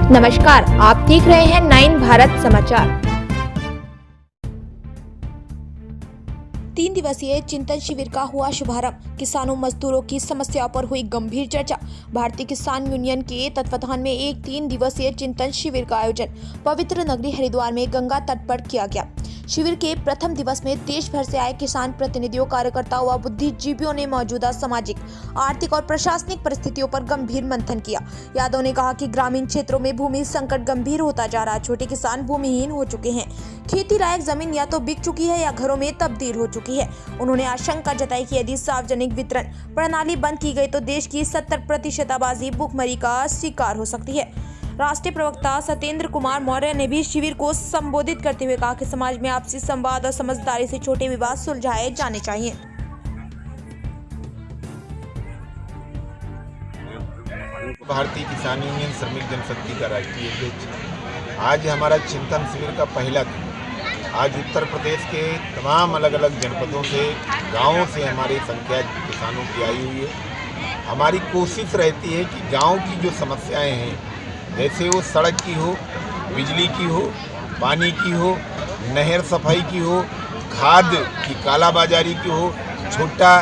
नमस्कार, आप देख रहे हैं 9 भारत समाचार। 3 दिवसीय चिंतन शिविर का हुआ शुभारंभ। किसानों मजदूरों की समस्याओं पर हुई गंभीर चर्चा। भारतीय किसान यूनियन के तत्वावधान में एक 3 दिवसीय चिंतन शिविर का आयोजन पवित्र नगरी हरिद्वार में गंगा तट पर किया गया। शिविर के प्रथम दिवस में देश भर से आए किसान प्रतिनिधियों, कार्यकर्ताओं व बुद्धिजीवियों ने मौजूदा सामाजिक, आर्थिक और प्रशासनिक परिस्थितियों पर गंभीर मंथन किया। यादव ने कहा कि ग्रामीण क्षेत्रों में भूमि संकट गंभीर होता जा रहा है। छोटे किसान भूमिहीन हो चुके हैं। खेती लायक जमीन या तो बिक चुकी है या घरों में तब्दील हो चुकी है। उन्होंने आशंका जताई कि यदि सार्वजनिक वितरण प्रणाली बंद की गई तो देश की 70% आबादी भूखमरी का शिकार हो सकती है। राष्ट्रीय प्रवक्ता सत्येंद्र कुमार मौर्य ने भी शिविर को संबोधित करते हुए कहा कि समाज में आपसी संवाद और समझदारी से छोटे विवाद सुलझाए जाने चाहिए। भारतीय किसान यूनियन श्रमिक जनशक्ति का राष्ट्रीय अध्यक्ष, आज हमारा चिंतन शिविर का पहला दिन। आज उत्तर प्रदेश के तमाम अलग अलग जनपदों से, गांवों से हमारी संख्या किसानों की आई हुई है। हमारी कोशिश रहती है कि गांव की जो समस्याएं हैं, जैसे वो सड़क की हो, बिजली की हो, पानी की हो, नहर सफाई की हो, खाद की कालाबाजारी की हो, छोटा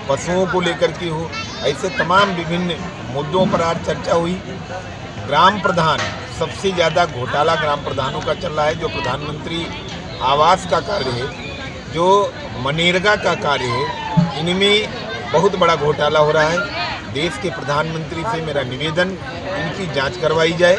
पशुओं को लेकर की हो, ऐसे तमाम विभिन्न मुद्दों पर आज चर्चा हुई। ग्राम प्रधान, सबसे ज़्यादा घोटाला ग्राम प्रधानों का चल रहा है। जो प्रधानमंत्री आवास का कार्य है, जो मनरेगा का कार्य है, इनमें बहुत बड़ा घोटाला हो रहा है। देश के प्रधानमंत्री से मेरा निवेदन, इनकी जांच करवाई जाए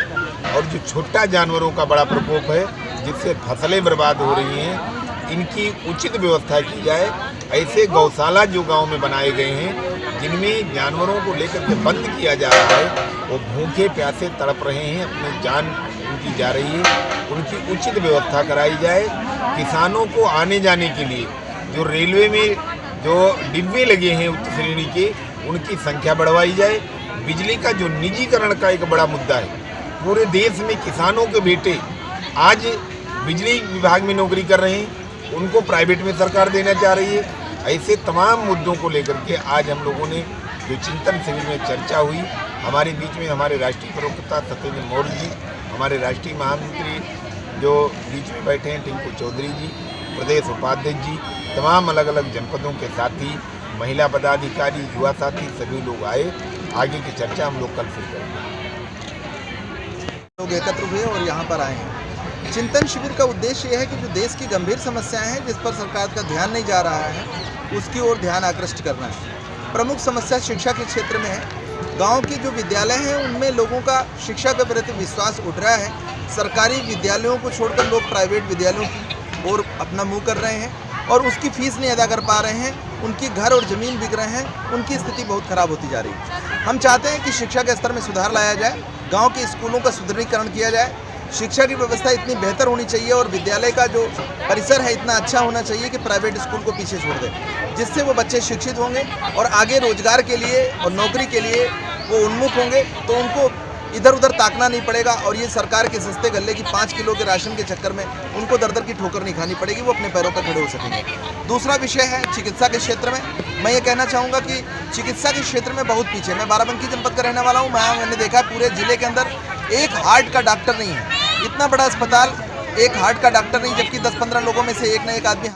और जो छोटा जानवरों का बड़ा प्रकोप है, जिससे फसलें बर्बाद हो रही हैं, इनकी उचित व्यवस्था की जाए। ऐसे गौशाला जो गांव में बनाए गए हैं, जिनमें जानवरों को लेकर के बंद किया जा रहा है, वो भूखे प्यासे तड़प रहे हैं, अपनी जान उनकी जा रही है, उनकी उचित व्यवस्था कराई जाए। किसानों को आने जाने के लिए जो रेलवे में जो डिब्बे लगे हैं उच्च श्रेणी के, उनकी संख्या बढ़वाई जाए। बिजली का जो निजीकरण का एक बड़ा मुद्दा है, पूरे देश में किसानों के बेटे आज बिजली विभाग में नौकरी कर रहे हैं, उनको प्राइवेट में सरकार देना चाह रही है। ऐसे तमाम मुद्दों को लेकर के आज हम लोगों ने जो चिंतन शिविर में चर्चा हुई। हमारे बीच में हमारे राष्ट्रीय प्रवक्ता सत्येंद्र मौर्य जी, हमारे राष्ट्रीय महामंत्री जो बीच में बैठे हैं टिंकू चौधरी जी, प्रदेश उपाध्यक्ष जी, तमाम अलग अलग जनपदों के साथी, महिला पदाधिकारी, युवा साथी, सभी लोग आए। आगे की चर्चा हम लोग कल फिर करेंगे। लोग एकत्र हुए और यहाँ पर आए हैं। चिंतन शिविर का उद्देश्य यह है कि जो देश की गंभीर समस्याएं हैं, जिस पर सरकार का ध्यान नहीं जा रहा है, उसकी ओर ध्यान आकृष्ट करना है। प्रमुख समस्या शिक्षा के क्षेत्र में है। गांव के जो विद्यालय हैं, उनमें लोगों का शिक्षा के प्रति विश्वास उठ रहा है। सरकारी विद्यालयों को छोड़कर लोग प्राइवेट विद्यालयों की ओर अपना मुँह कर रहे हैं और उसकी फीस नहीं अदा कर पा रहे हैं। उनके घर और ज़मीन बिक रहे हैं, उनकी स्थिति बहुत ख़राब होती जा रही है। हम चाहते हैं कि शिक्षा के स्तर में सुधार लाया जाए, गांव के स्कूलों का सुदृढ़ीकरण किया जाए, शिक्षा की व्यवस्था इतनी बेहतर होनी चाहिए और विद्यालय का जो परिसर है इतना अच्छा होना चाहिए कि प्राइवेट स्कूल को पीछे छोड़ दें, जिससे वो बच्चे शिक्षित होंगे और आगे रोजगार के लिए और नौकरी के लिए वो उन्मुख होंगे, तो उनको इधर उधर ताकना नहीं पड़ेगा और ये सरकार के सस्ते गल्ले की 5 किलो के राशन के चक्कर में उनको दर दर की ठोकर नहीं खानी पड़ेगी, वो अपने पैरों पर खड़े हो सकेंगे। दूसरा विषय है चिकित्सा के क्षेत्र में। मैं ये कहना चाहूँगा कि चिकित्सा के क्षेत्र में बहुत पीछे। मैं बाराबंकी जनपद का रहने वाला हूँ। मैंने देखा पूरे जिले के अंदर एक हार्ट का डॉक्टर नहीं है। इतना बड़ा अस्पताल, एक हार्ट का डॉक्टर नहीं, जबकि 10-15 लोगों में से एक न एक आदमी